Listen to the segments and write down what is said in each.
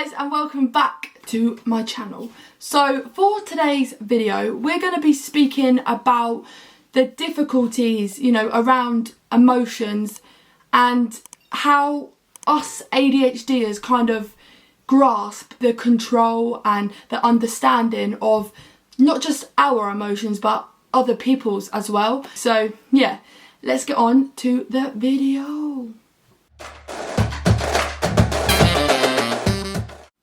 guys, and welcome back to my channel. So for today's video we're going to be speaking about the difficulties, around emotions and how us ADHDers kind of grasp the control and the understanding of not just our emotions but other people's as well. So yeah, let's get on to the video.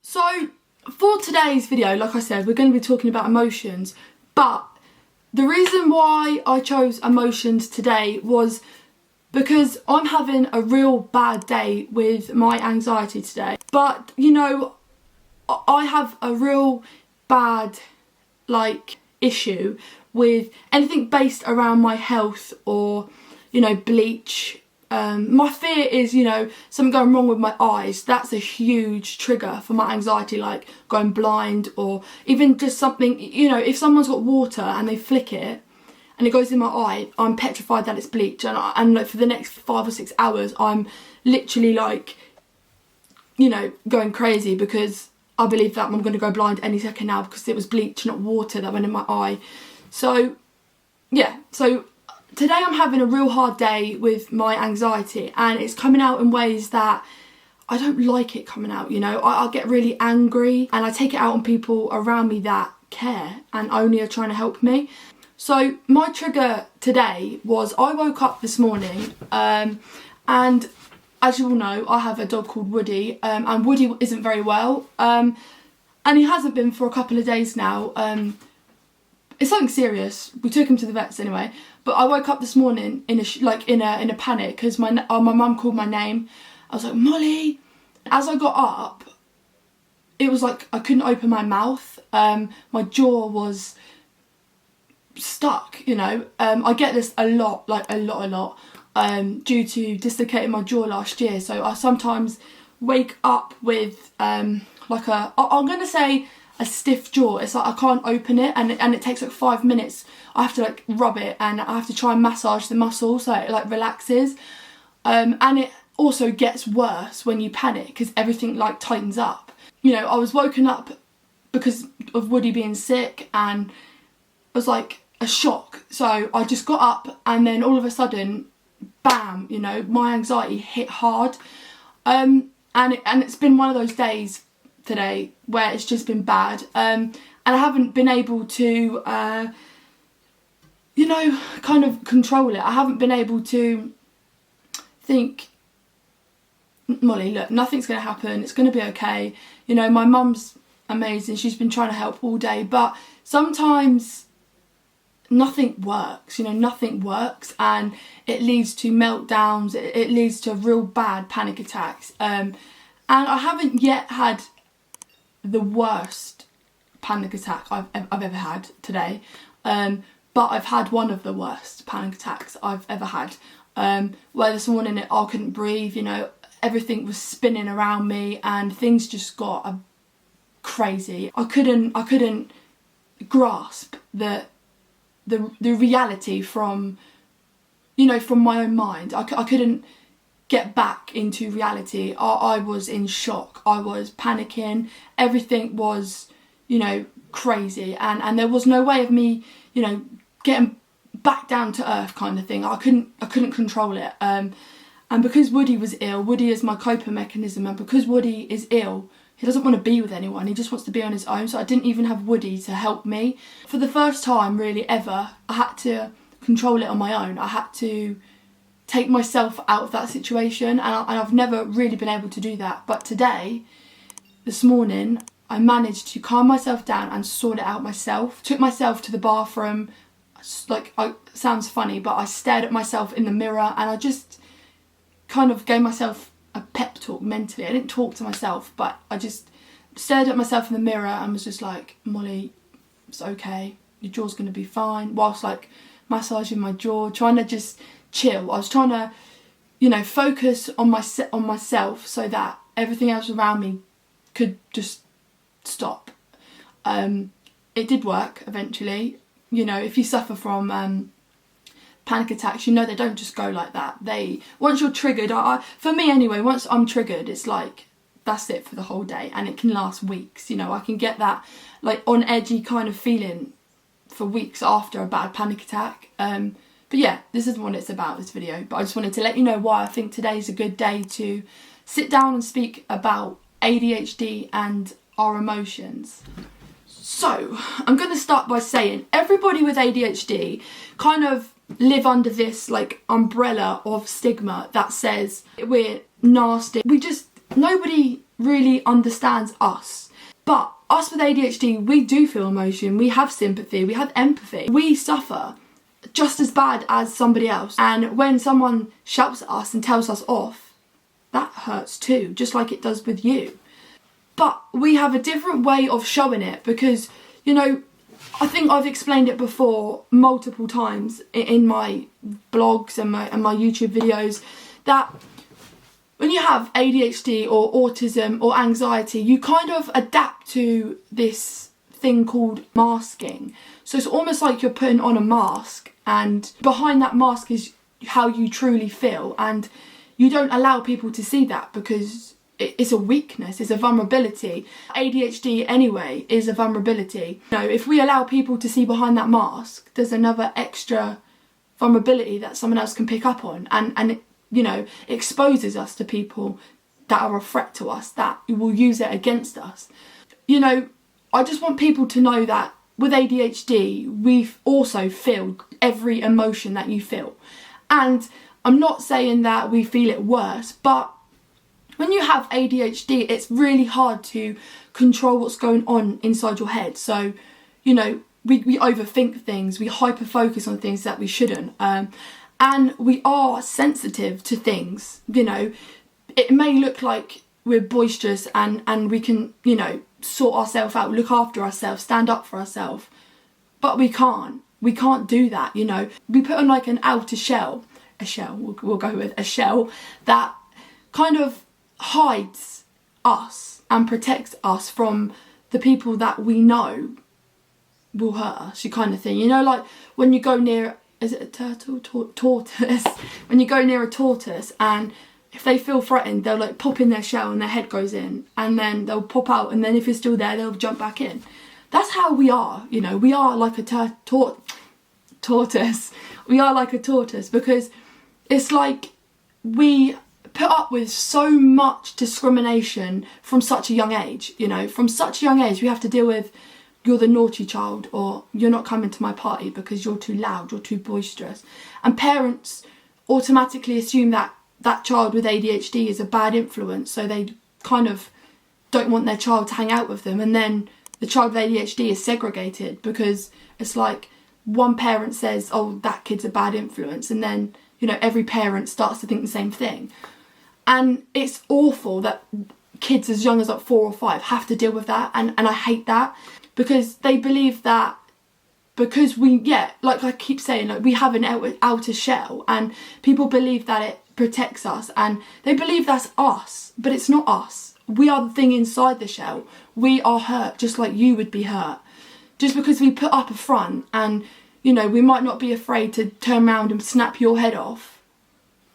So for today's video, like I said, we're going to be talking about emotions, but the reason why I chose emotions today was because I'm having a real bad day with my anxiety today. But I have a real bad issue with anything based around my health or bleach. My fear is, something going wrong with my eyes. That's a huge trigger for my anxiety, like going blind, or even just something, if someone's got water and they flick it and it goes in my eye, I'm petrified that it's bleach. And for the next 5 or 6 hours, I'm literally going crazy because I believe that I'm going to go blind any second now because it was bleach, not water, that went in my eye. So, yeah, today I'm having a real hard day with my anxiety, and it's coming out in ways that I don't like it coming out, I get really angry and I take it out on people around me that care and only are trying to help me. So my trigger today was I woke up this morning and as you all know, I have a dog called Woody, and Woody isn't very well, and he hasn't been for a couple of days now. It's something serious. We took him to the vets anyway. But I woke up this morning in a panic because my mum called my name. I was like, Molly. As I got up, it was like I couldn't open my mouth. My jaw was stuck. I get this a lot, due to dislocating my jaw last year. So I sometimes wake up with I'm gonna say a stiff jaw. It's like I can't open it, and it takes 5 minutes. I have to rub it and I have to try and massage the muscle so it relaxes. And it also gets worse when you panic because everything tightens up. I was woken up because of Woody being sick, and it was like a shock. So I just got up, and then all of a sudden, bam, my anxiety hit hard. And it's been one of those days today where it's just been bad, and I haven't been able to kind of control it. I haven't been able to think, Molly, look, nothing's going to happen, it's going to be okay. My mum's amazing, she's been trying to help all day, but sometimes nothing works, nothing works, and it leads to meltdowns, it leads to real bad panic attacks, and I haven't yet had the worst panic attack I've ever had today, but I've had one of the worst panic attacks I've ever had, where this morning I couldn't breathe, everything was spinning around me and things just got crazy. I couldn't grasp the reality from my own mind. I couldn't get back into reality. I was in shock. I was panicking. Everything was, crazy. And there was no way of me, getting back down to earth kind of thing. I couldn't control it. And because Woody was ill, Woody is my coping mechanism. And because Woody is ill, he doesn't want to be with anyone. He just wants to be on his own. So I didn't even have Woody to help me. For the first time really ever, I had to control it on my own. I had to take myself out of that situation, and I've never really been able to do that. But today, this morning, I managed to calm myself down and sort it out myself. Took myself to the bathroom. Sounds funny, but I stared at myself in the mirror and I just kind of gave myself a pep talk mentally. I didn't talk to myself, but I just stared at myself in the mirror and was just like, Molly, it's okay, your jaw's going to be fine, whilst massaging my jaw, trying to just chill. I was trying to focus on myself so that everything else around me could just stop. It did work eventually. If you suffer from panic attacks, they don't just go like that. Once you're triggered, for me anyway, once I'm triggered, it's like that's it for the whole day, and it can last weeks. You know, I can get that like on edgy kind of feeling for weeks after a bad panic attack. But yeah, this isn't what it's about, this video, but I just wanted to let you know why I think today's a good day to sit down and speak about ADHD and our emotions. So, I'm going to start by saying everybody with ADHD kind of live under this like umbrella of stigma that says we're nasty. Nobody really understands us. But us with ADHD, we do feel emotion, we have sympathy, we have empathy. We suffer just as bad as somebody else. And when someone shouts at us and tells us off, that hurts too, just like it does with you. But we have a different way of showing it because, you know, I think I've explained it before multiple times in my blogs and my YouTube videos that when you have ADHD or autism or anxiety, you kind of adapt to this thing called masking. So it's almost like you're putting on a mask, and behind that mask is how you truly feel, and you don't allow people to see that because it's a weakness, it's a vulnerability. ADHD anyway is a vulnerability. You know, if we allow people to see behind that mask, there's another extra vulnerability that someone else can pick up on, and it, you know, exposes us to people that are a threat to us, that will use it against us. You know, I just want people to know that with ADHD, we also feel every emotion that you feel. And I'm not saying that we feel it worse, but when you have ADHD, it's really hard to control what's going on inside your head. So, you know, we overthink things, we hyper-focus on things that we shouldn't. And we are sensitive to things, you know. It may look like we're boisterous and we can, you know, sort ourselves out, look after ourselves, stand up for ourselves. But we can't. We can't do that, you know. We put on like an outer shell, we'll go with a shell, that kind of hides us and protects us from the people that we know will hurt us, you kind of thing. You know, like when you go near, is it a turtle? Tortoise. When you go near a tortoise and if they feel threatened, they'll like pop in their shell and their head goes in, and then they'll pop out, and then if you're still there, they'll jump back in. That's how we are, you know. We are like a tortoise. We are like a tortoise because it's like we put up with so much discrimination from such a young age, you know. From such a young age, we have to deal with, you're the naughty child, or you're not coming to my party because you're too loud, you're too boisterous. And parents automatically assume that that child with ADHD is a bad influence, so they kind of don't want their child to hang out with them. And then the child with ADHD is segregated because it's like one parent says, oh, that kid's a bad influence, and then, you know, every parent starts to think the same thing. And it's awful that kids as young as like 4 or 5 have to deal with that, and I hate that because they believe that because like I keep saying, like we have an outer shell and people believe that it protects us, and they believe that's us, but it's not us. We are the thing inside the shell. We are hurt just like you would be hurt. Just because we put up a front and, you know, we might not be afraid to turn around and snap your head off,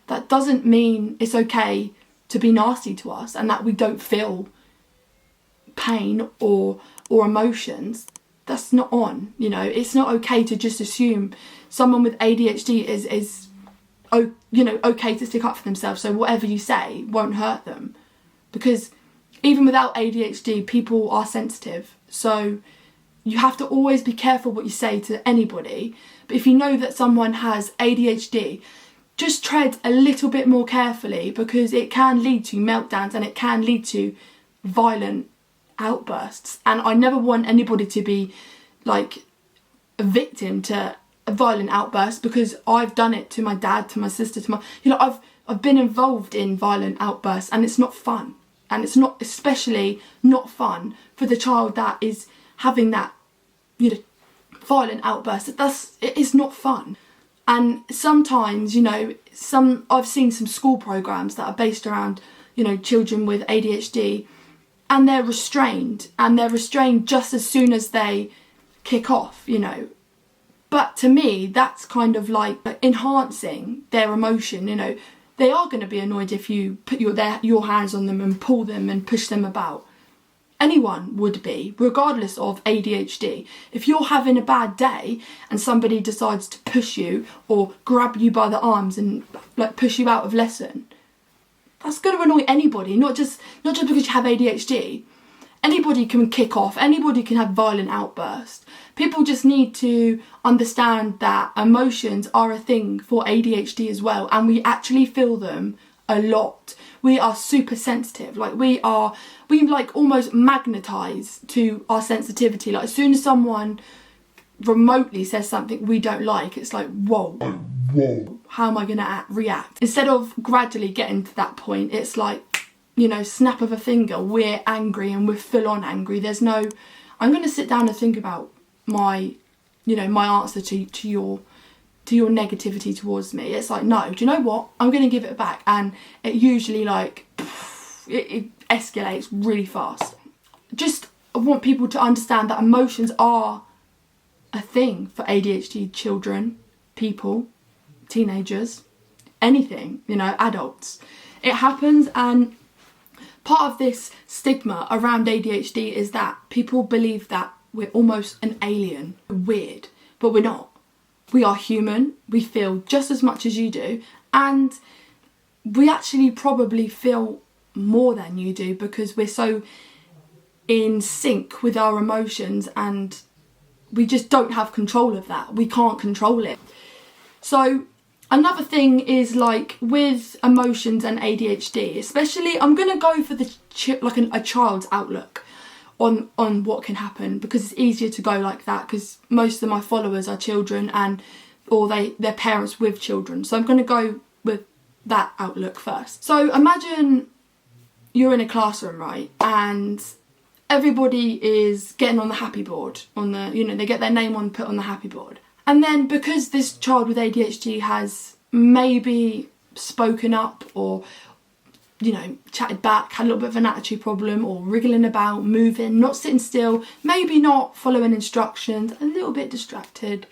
that doesn't mean it's okay to be nasty to us and that we don't feel pain or emotions. That's not on, you know. It's not okay to just assume someone with ADHD is you know, okay to stick up for themselves, so whatever you say won't hurt them. Because even without ADHD, people are sensitive, so you have to always be careful what you say to anybody. But if you know that someone has ADHD, just tread a little bit more carefully, because it can lead to meltdowns and it can lead to violent outbursts. And I never want anybody to be like a victim to a violent outburst, because I've done it to my dad, to my sister, to my, you know, I've been involved in violent outbursts, and it's not fun. And it's not, especially not fun for the child that is having that, you know, violent outburst. It is not fun. And sometimes, you know, I've seen some school programs that are based around, you know, children with ADHD, and they're restrained just as soon as they kick off, you know. But to me, that's kind of like enhancing their emotion, you know. They are going to be annoyed if you put your hands on them and pull them and push them about. Anyone would be, regardless of ADHD. If you're having a bad day and somebody decides to push you or grab you by the arms and like push you out of lesson, that's going to annoy anybody, not just because you have ADHD. Anybody can kick off, anybody can have violent outbursts. People just need to understand that emotions are a thing for ADHD as well, and we actually feel them a lot. We are super sensitive, like we like almost magnetise to our sensitivity. Like as soon as someone remotely says something we don't like, it's like, whoa, how am I going to react? Instead of gradually getting to that point, it's like, you know, snap of a finger, we're angry and we're full on angry. There's no, I'm going to sit down and think about my answer to your negativity towards me. It's like, no, do you know what? I'm going to give it back. And it usually like, it escalates really fast. Just I want people to understand that emotions are a thing for ADHD children, people, teenagers, anything, you know, adults. It happens, and part of this stigma around ADHD is that people believe that we're almost an alien, weird, but we're not. We are human, we feel just as much as you do, and we actually probably feel more than you do because we're so in sync with our emotions and we just don't have control of that. We can't control it. So another thing is like with emotions and ADHD, especially, I'm going to go for the a child's outlook on what can happen, because it's easier to go like that because most of my followers are children or they're parents with children. So I'm going to go with that outlook first. So imagine you're in a classroom, right? And everybody is getting on the happy board, they get their name put on the happy board. And then because this child with ADHD has maybe spoken up or, chatted back, had a little bit of an attitude problem, or wriggling about, moving, not sitting still, maybe not following instructions, a little bit distracted,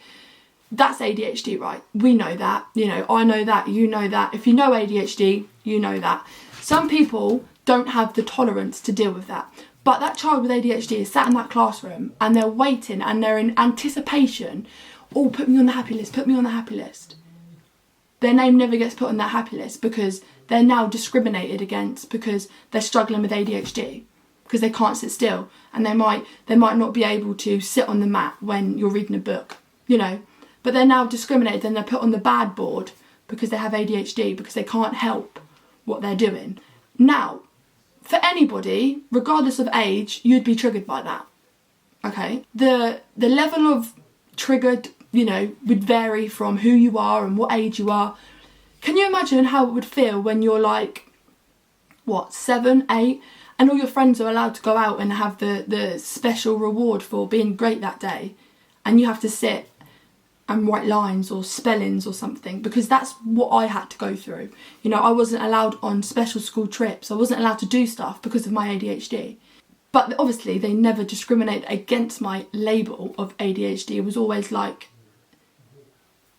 that's ADHD, right? We know that, I know that, you know that. If you know ADHD, you know that. Some people don't have the tolerance to deal with that. But that child with ADHD is sat in that classroom and they're waiting and they're in anticipation. Oh, put me on the happy list, put me on the happy list. Their name never gets put on that happy list because they're now discriminated against because they're struggling with ADHD, because they can't sit still, and they might not be able to sit on the mat when you're reading a book, But they're now discriminated and they're put on the bad board because they have ADHD, because they can't help what they're doing. Now, for anybody, regardless of age, you'd be triggered by that, okay? The level of triggered, would vary from who you are and what age you are. Can you imagine how it would feel when you're like, 7, 8, and all your friends are allowed to go out and have the special reward for being great that day, and you have to sit and write lines or spellings or something, because that's what I had to go through. I wasn't allowed on special school trips. I wasn't allowed to do stuff because of my ADHD. But obviously they never discriminated against my label of ADHD. It was always like,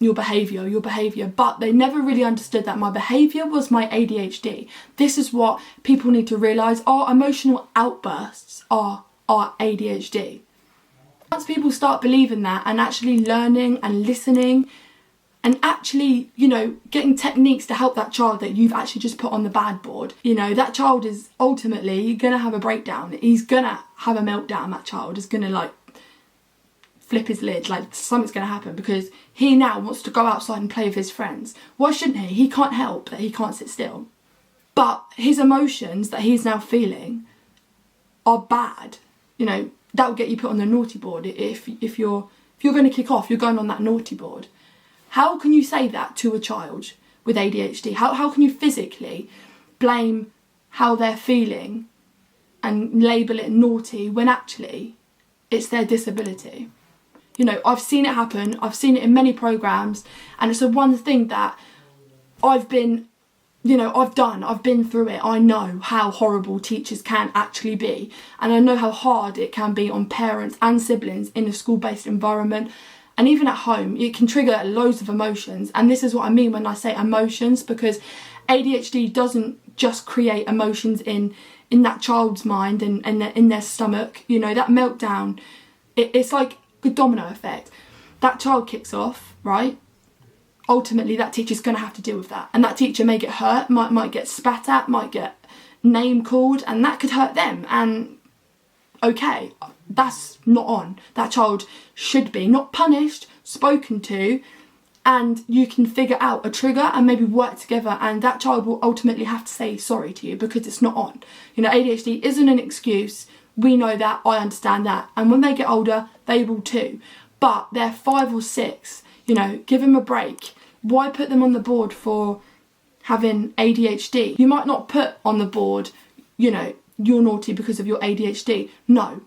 your behaviour. But they never really understood that my behaviour was my ADHD. This is what people need to realise. Our emotional outbursts are our ADHD. Once people start believing that and actually learning and listening and actually, getting techniques to help that child that you've actually just put on the bad board, that child is ultimately going to have a breakdown. He's going to have a meltdown. That child is going to flip his lid, something's going to happen, because he now wants to go outside and play with his friends. Why shouldn't he? He can't help that he can't sit still. But his emotions that he's now feeling are bad. That will get you put on the naughty board. If you're going to kick off, you're going on that naughty board. How can you say that to a child with ADHD? How can you physically blame how they're feeling and label it naughty when actually it's their disability? I've seen it happen. I've seen it in many programmes, and it's the one thing that I've been through it. I know how horrible teachers can actually be, and I know how hard it can be on parents and siblings in a school-based environment, and even at home. It can trigger loads of emotions, and this is what I mean when I say emotions, because ADHD doesn't just create emotions in that child's mind and in their stomach. You know, that meltdown, it's like a domino effect. That child kicks off, right? Ultimately, that teacher's going to have to deal with that. And that teacher may get hurt, might get spat at, might get name called, and that could hurt them. And okay, that's not on. That child should be not punished, spoken to, and you can figure out a trigger and maybe work together, and that child will ultimately have to say sorry to you because it's not on. You know, ADHD isn't an excuse. We know that, I understand that. And when they get older, they will too. But they're 5 or 6, you know, give them a break. Why put them on the board for having ADHD? You might not put on the board, you know, you're naughty because of your ADHD. No.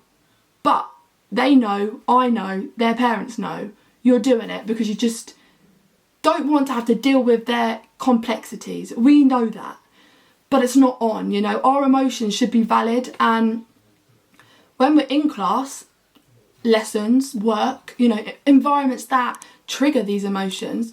But they know, I know, their parents know you're doing it because you just don't want to have to deal with their complexities. We know that. But it's not on, you know. Our emotions should be valid, and when we're in class, lessons, work, you know, environments that trigger these emotions,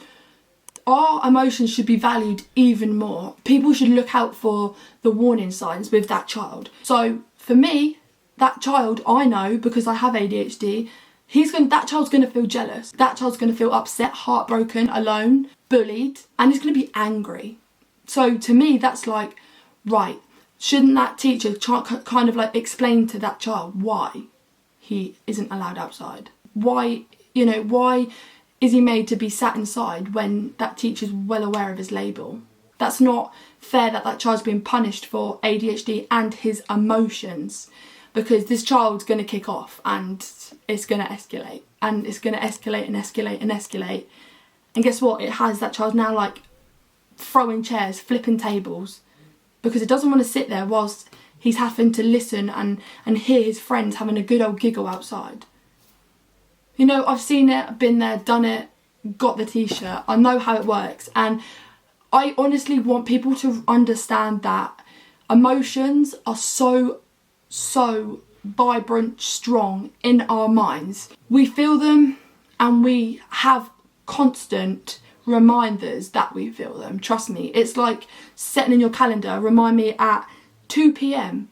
our emotions should be valued even more. People should look out for the warning signs with that child. So for me, that child, I know because I have ADHD, that child's going to feel jealous. That child's going to feel upset, heartbroken, alone, bullied, and he's going to be angry. So to me, that's like, right, shouldn't that teacher kind of like explain to that child why he isn't allowed outside? Why, you know, why is he made to be sat inside when that teacher's well aware of his label? That's not fair that that child's being punished for ADHD and his emotions, because this child's going to kick off and it's going to escalate, and it's going to escalate and escalate and escalate. And guess what? It has that child now like throwing chairs, flipping tables, because it doesn't want to sit there whilst he's having to listen and hear his friends having a good old giggle outside. You know, I've seen it, been there, done it, got the t-shirt. I know how it works. And I honestly want people to understand that emotions are so vibrant, strong in our minds. We feel them and we have constant reminders that we feel them. Trust me, it's like setting in your calendar, remind me at 2 p.m,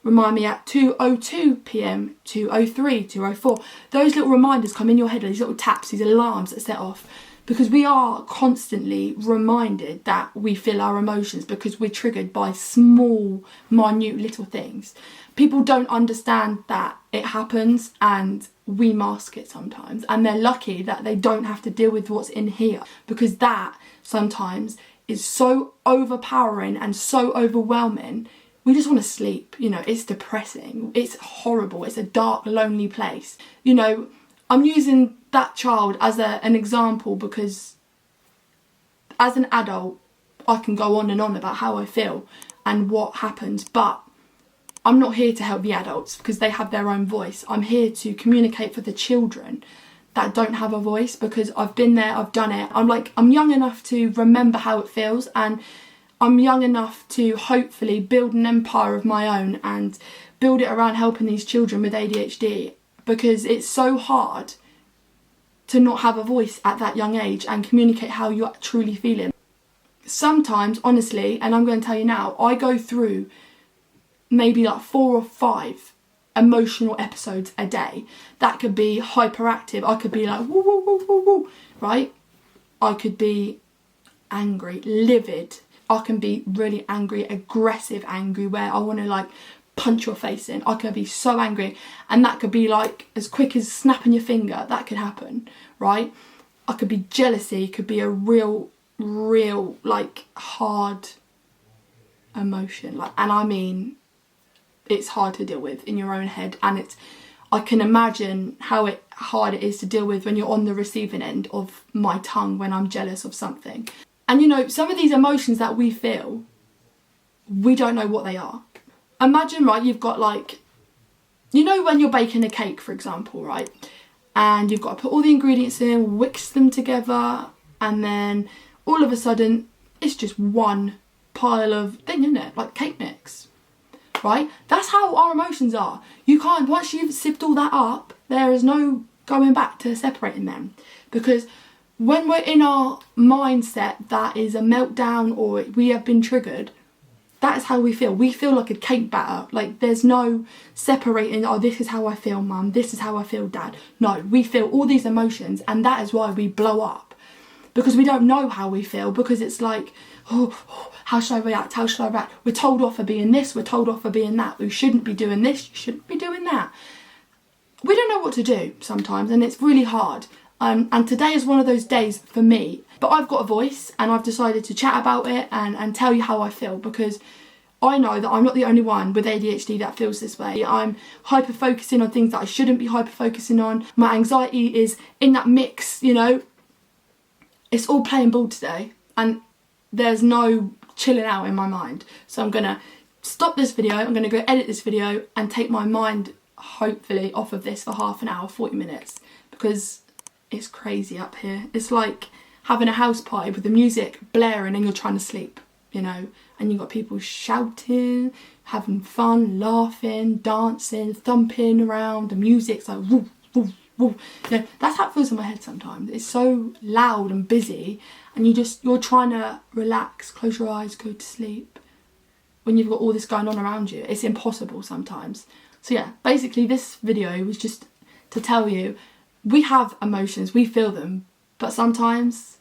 remind me at 2:02 p.m, 2:03, 2:04. Those little reminders come in your head, these little taps, these alarms that set off, because we are constantly reminded that we feel our emotions because we're triggered by small, minute little things. People don't understand that it happens and we mask it sometimes, and they're lucky that they don't have to deal with what's in here, because that sometimes is so overpowering and so overwhelming. We just want to sleep, you know, it's depressing, it's horrible, it's a dark, lonely place. You know, I'm using that child as an example because as an adult, I can go on and on about how I feel and what happens, but I'm not here to help the adults because they have their own voice. I'm here to communicate for the children that don't have a voice, because I've been there, I've done it. I'm young enough to remember how it feels, and I'm young enough to hopefully build an empire of my own and build it around helping these children with ADHD, because it's so hard to not have a voice at that young age and communicate how you're truly feeling. Sometimes, honestly, and I'm going to tell you now, I go through maybe like 4 or 5 emotional episodes a day. That could be hyperactive. I could be like woo woo woo woo woo, right? I could be angry, livid. I can be really angry, aggressive angry, where I want to like punch your face in. I could be so angry, and that could be like as quick as snapping your finger. That could happen, right? I could be jealousy, could be a real like hard emotion, like, and I mean, it's hard to deal with in your own head, and I can imagine how hard it is to deal with when you're on the receiving end of my tongue when I'm jealous of something. And you know, some of these emotions that we feel, we don't know what they are. Imagine, right, you've got like, you know when you're baking a cake, for example, right? And you've got to put all the ingredients in, whisk them together, and then all of a sudden, it's just one pile of thing, isn't it? Like cake mix. Right? That's how our emotions are. You can't, once you've sipped all that up, there is no going back to separating them, because when we're in our mindset that is a meltdown or we have been triggered, that is how we feel. We feel like a cake batter. Like there's no separating, oh, this is how I feel, mum, this is how I feel, dad. No, we feel all these emotions, and that is why we blow up. Because we don't know how we feel, because it's like, oh, how should I react? How should I react? We're told off for being this, we're told off for being that. We shouldn't be doing this, you shouldn't be doing that. We don't know what to do sometimes, and it's really hard. And today is one of those days for me. But I've got a voice, and I've decided to chat about it and tell you how I feel, because I know that I'm not the only one with ADHD that feels this way. I'm hyper-focusing on things that I shouldn't be hyper-focusing on. My anxiety is in that mix, you know. It's all playing ball today, and there's no chilling out in my mind. So I'm going to stop this video, I'm going to go edit this video and take my mind, hopefully, off of this for half an hour, 40 minutes, because it's crazy up here. It's like having a house party with the music blaring and you're trying to sleep, you know, and you've got people shouting, having fun, laughing, dancing, thumping around, the music's like woo, woo, woo. You know, that's how it feels in my head sometimes. It's so loud and busy, and you're trying to relax, close your eyes, go to sleep, when you've got all this going on around you. It's impossible sometimes. So yeah, basically this video was just to tell you, we have emotions, we feel them, but sometimes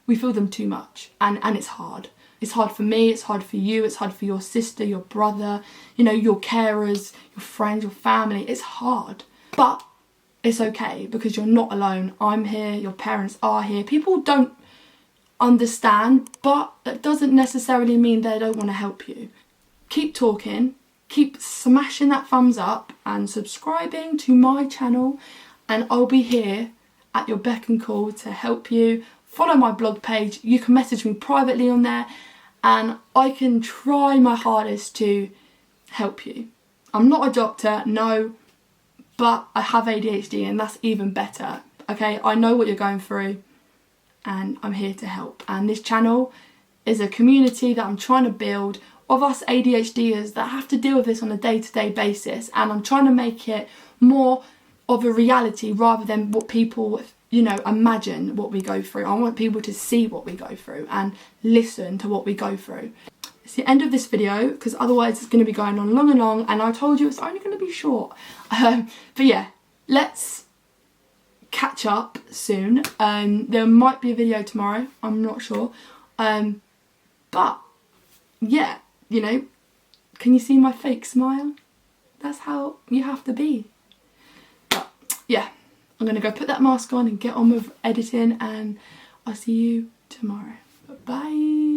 we feel them too much, and it's hard. It's hard for me, it's hard for you, it's hard for your sister, your brother, you know, your carers, your friends, your family. It's hard, but it's okay, because you're not alone. I'm here, your parents are here. People don't understand, but that doesn't necessarily mean they don't want to help you. Keep talking, keep smashing that thumbs up and subscribing to my channel, and I'll be here at your beck and call to help you. Follow my blog page. You can message me privately on there, and I can try my hardest to help you. I'm not a doctor, no, but I have ADHD, and that's even better. Okay, I know what you're going through, and I'm here to help. And this channel is a community that I'm trying to build of us ADHDers that have to deal with this on a day-to-day basis, and I'm trying to make it more of a reality rather than what people, you know, imagine what we go through. I want people to see what we go through and listen to what we go through. It's the end of this video, because otherwise it's going to be going on long and long, and I told you it's only going to be short. But yeah, let's catch up soon. There might be a video tomorrow, I'm not sure. But yeah, you know, can you see my fake smile? That's how you have to be. But yeah, I'm going to go put that mask on and get on with editing, and I'll see you tomorrow. Bye.